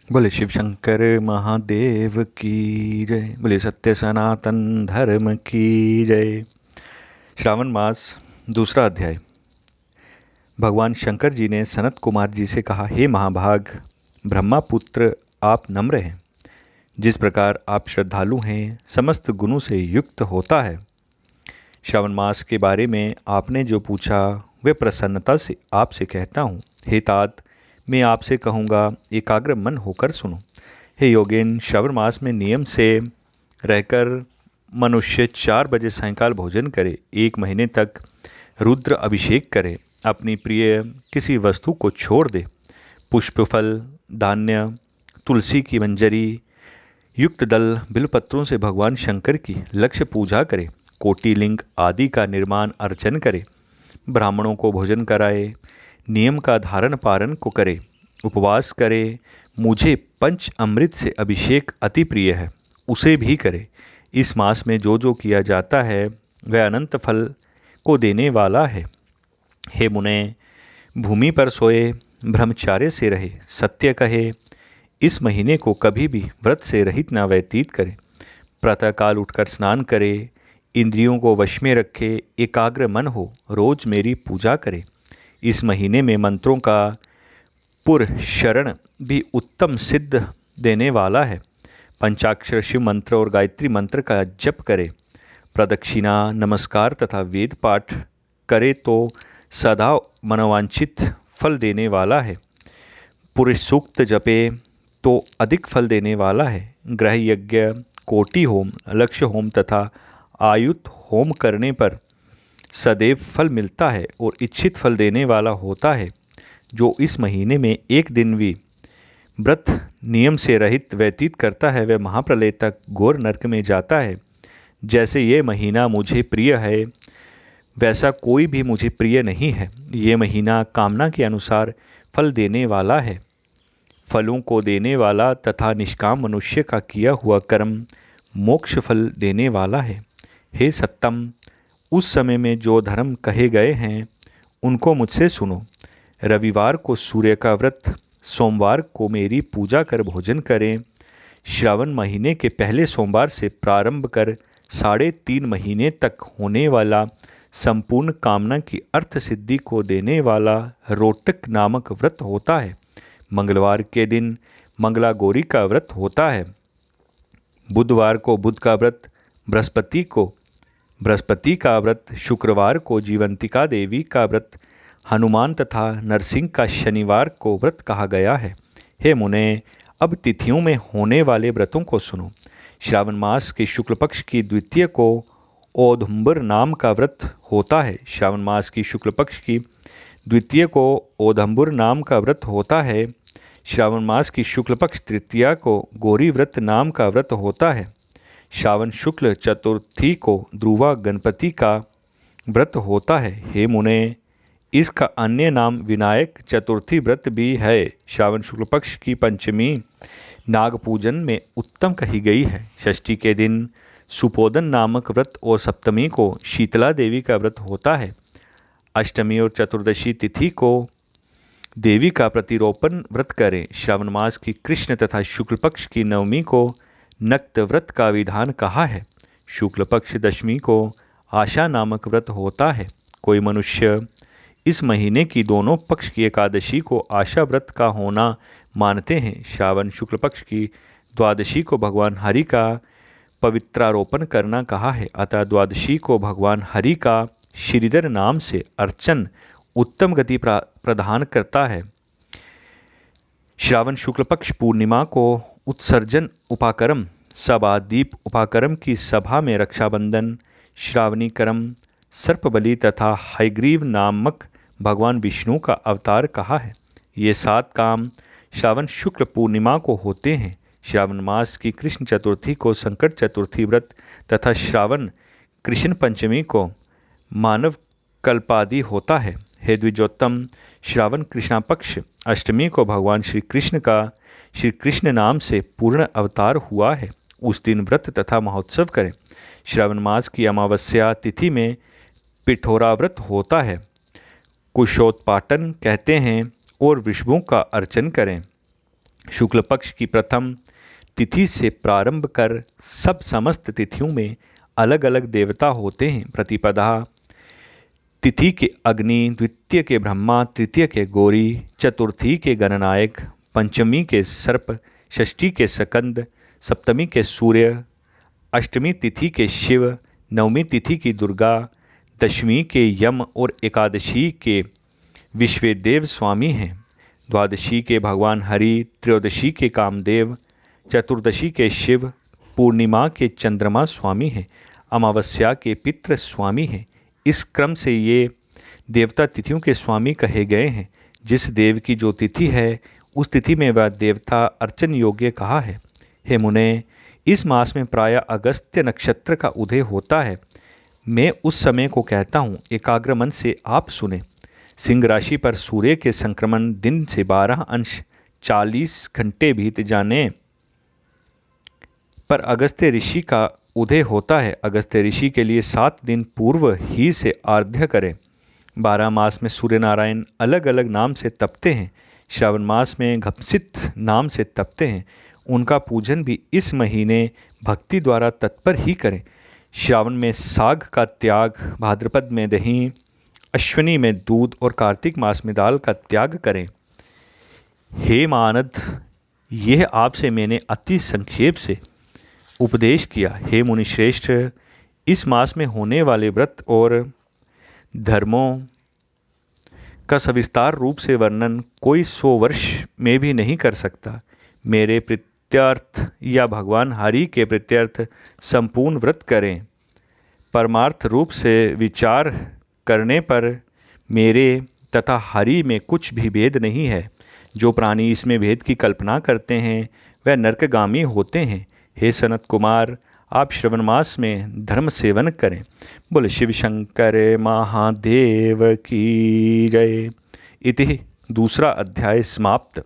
बोले शिव शंकर महादेव की जय। बोले सत्य सनातन धर्म की जय। श्रावण मास दूसरा अध्याय। भगवान शंकर जी ने सनत कुमार जी से कहा, हे महाभाग ब्रह्मापुत्र, आप नम्र हैं। जिस प्रकार आप श्रद्धालु हैं, समस्त गुणों से युक्त होता है। श्रावण मास के बारे में आपने जो पूछा वे प्रसन्नता से आपसे कहता हूँ। हे तात, मैं आपसे कहूँगा, एकाग्र मन होकर सुनो। हे योगेन, श्रावण मास में नियम से रहकर मनुष्य 4 बजे सायंकाल भोजन करे, 1 महीने तक रुद्र अभिषेक करे, अपनी प्रिय किसी वस्तु को छोड़ दे, पुष्प फल धान्य तुलसी की मंजरी युक्त दल बिलपत्रों से भगवान शंकर की लक्ष्य पूजा करे, कोटिलिंग आदि का निर्माण अर्चन करे, ब्राह्मणों को भोजन कराए, नियम का धारण पारण को करे, उपवास करे, मुझे पंच अमृत से अभिषेक अति प्रिय है उसे भी करे। इस मास में जो जो किया जाता है वह अनंत फल को देने वाला है। हे मुने, भूमि पर सोए, ब्रह्मचार्य से रहे, सत्य कहे, इस महीने को कभी भी व्रत से रहित न व्यतीत करे, प्रातःकाल उठकर स्नान करे, इंद्रियों को वश में रखे, एकाग्र मन हो, रोज मेरी पूजा करे। इस महीने में मंत्रों का पुर शरण भी उत्तम सिद्ध देने वाला है। पंचाक्षर शिव मंत्र और गायत्री मंत्र का जप करे, प्रदक्षिणा नमस्कार तथा वेद पाठ करे तो सदा मनोवांछित फल देने वाला है। पुरुष सूक्त जपे तो अधिक फल देने वाला है। ग्रह यज्ञ, कोटि होम, लक्ष्य होम तथा आयुत होम करने पर सदैव फल मिलता है और इच्छित फल देने वाला होता है। जो इस महीने में एक दिन भी व्रत नियम से रहित व्यतीत करता है वह महाप्रलय तक घोर नरक में जाता है। जैसे ये महीना मुझे प्रिय है वैसा कोई भी मुझे प्रिय नहीं है। ये महीना कामना के अनुसार फल देने वाला है, फलों को देने वाला तथा निष्काम मनुष्य का किया हुआ कर्म मोक्ष फल देने वाला है। हे सत्तम, उस समय में जो धर्म कहे गए हैं उनको मुझसे सुनो। रविवार को सूर्य का व्रत, सोमवार को मेरी पूजा कर भोजन करें। श्रावण महीने के पहले सोमवार से प्रारंभ कर 3.5 महीने तक होने वाला संपूर्ण कामना की अर्थ सिद्धि को देने वाला रोटक नामक व्रत होता है। मंगलवार के दिन मंगला गौरी का व्रत होता है। बुधवार को बुध का व्रत, बृहस्पति को बृहस्पति का व्रत, शुक्रवार को जीवंतिका देवी का व्रत, हनुमान तथा नरसिंह का शनिवार को व्रत कहा गया है। हे मुने, अब तिथियों में होने वाले व्रतों को सुनो। श्रावण मास के शुक्ल पक्ष की द्वितीय को औदुंबर नाम का व्रत होता है। श्रावण मास की शुक्ल पक्ष की द्वितीय को औदुंबर नाम का व्रत होता है। श्रावण मास की शुक्ल पक्ष तृतीया को गौरी व्रत नाम का व्रत होता है। श्रावण शुक्ल चतुर्थी को ध्रुवा गणपति का व्रत होता है। हे मुने, इसका अन्य नाम विनायक चतुर्थी व्रत भी है। श्रावण शुक्ल पक्ष की पंचमी नाग पूजन में उत्तम कही गई है। षष्ठी के दिन सुपोदन नामक व्रत और सप्तमी को शीतला देवी का व्रत होता है। अष्टमी और चतुर्दशी तिथि को देवी का प्रतिरोपण व्रत करें। श्रावण मास की कृष्ण तथा शुक्ल पक्ष की नवमी को नक्त व्रत का विधान कहा है। शुक्ल पक्ष दशमी को आशा नामक व्रत होता है। कोई मनुष्य इस महीने की दोनों पक्ष की एकादशी को आशा व्रत का होना मानते हैं। श्रावण शुक्ल पक्ष की द्वादशी को भगवान हरि का पवित्रारोपण करना कहा है, अतः द्वादशी को भगवान हरि का श्रीधर नाम से अर्चन उत्तम गति प्रदान करता है। श्रावण शुक्ल पक्ष पूर्णिमा को उत्सर्जन उपाकर्म, सभा दीप उपाकर्म की सभा में रक्षाबंधन, श्रावणी कर्म, सर्पबलि तथा हयग्रीव नामक भगवान विष्णु का अवतार कहा है। ये 7 काम श्रावण शुक्ल पूर्णिमा को होते हैं। श्रावण मास की कृष्ण चतुर्थी को संकट चतुर्थी व्रत तथा श्रावण कृष्ण पंचमी को मानव कल्पादि होता है। हे द्विजोत्तम, श्रावण कृष्णा पक्ष अष्टमी को भगवान श्री कृष्ण का श्री कृष्ण नाम से पूर्ण अवतार हुआ है। उस दिन व्रत तथा महोत्सव करें। श्रावण मास की अमावस्या तिथि में पिठोरा व्रत होता है। कुशोत्पाटन कहते हैं और विष्णु का अर्चन करें। शुक्ल पक्ष की प्रथम तिथि से प्रारंभ कर सब समस्त तिथियों में अलग अलग देवता होते हैं। प्रतिपदा तिथि के अग्नि, द्वितीय के ब्रह्मा, तृतीय के गौरी, चतुर्थी के गणनायक, पंचमी के सर्प, षष्ठी के सकंद, सप्तमी के सूर्य, अष्टमी तिथि के शिव, नवमी तिथि की दुर्गा, दशमी के यम और एकादशी के विश्वेदेव स्वामी हैं। द्वादशी के भगवान हरि, त्रयोदशी के कामदेव, चतुर्दशी के शिव, पूर्णिमा के चंद्रमा स्वामी हैं, अमावस्या के पितृ स्वामी हैं। इस क्रम से ये देवता तिथियों के स्वामी कहे गए हैं। जिस देव की जो तिथि है उस तिथि में वह देवता अर्चन योग्य कहा है। हे मुने, इस मास में प्रायः अगस्त्य नक्षत्र का उदय होता है। मैं उस समय को कहता हूँ, एकाग्र मन से आप सुने। सिंह राशि पर सूर्य के संक्रमण दिन से 12 अंश 40 घंटे बीत जाने पर अगस्त्य ऋषि का उदय होता है। अगस्त्य ऋषि के लिए 7 दिन पूर्व ही से आराध्य करें। 12 मास में सूर्य नारायण अलग अलग नाम से तपते हैं। श्रावण मास में घपसित नाम से तपते हैं। उनका पूजन भी इस महीने भक्ति द्वारा तत्पर ही करें। श्रावण में साग का त्याग, भाद्रपद में दही, अश्विनी में दूध और कार्तिक मास में दाल का त्याग करें। हे मानद, यह आपसे मैंने अति संक्षेप से उपदेश किया। हे मुनिश्रेष्ठ, इस मास में होने वाले व्रत और धर्मों का सविस्तार रूप से वर्णन कोई 100 वर्ष में भी नहीं कर सकता। मेरे प्रीत्यर्थ या भगवान हरि के प्रीत्यर्थ संपूर्ण व्रत करें। परमार्थ रूप से विचार करने पर मेरे तथा हरि में कुछ भी भेद नहीं है। जो प्राणी इसमें भेद की कल्पना करते हैं वह नरकगामी होते हैं। हे सनत कुमार, आप श्रवण मास में धर्म सेवन करें। बोले शिव शंकर महादेव की जय। इति दूसरा अध्याय समाप्त।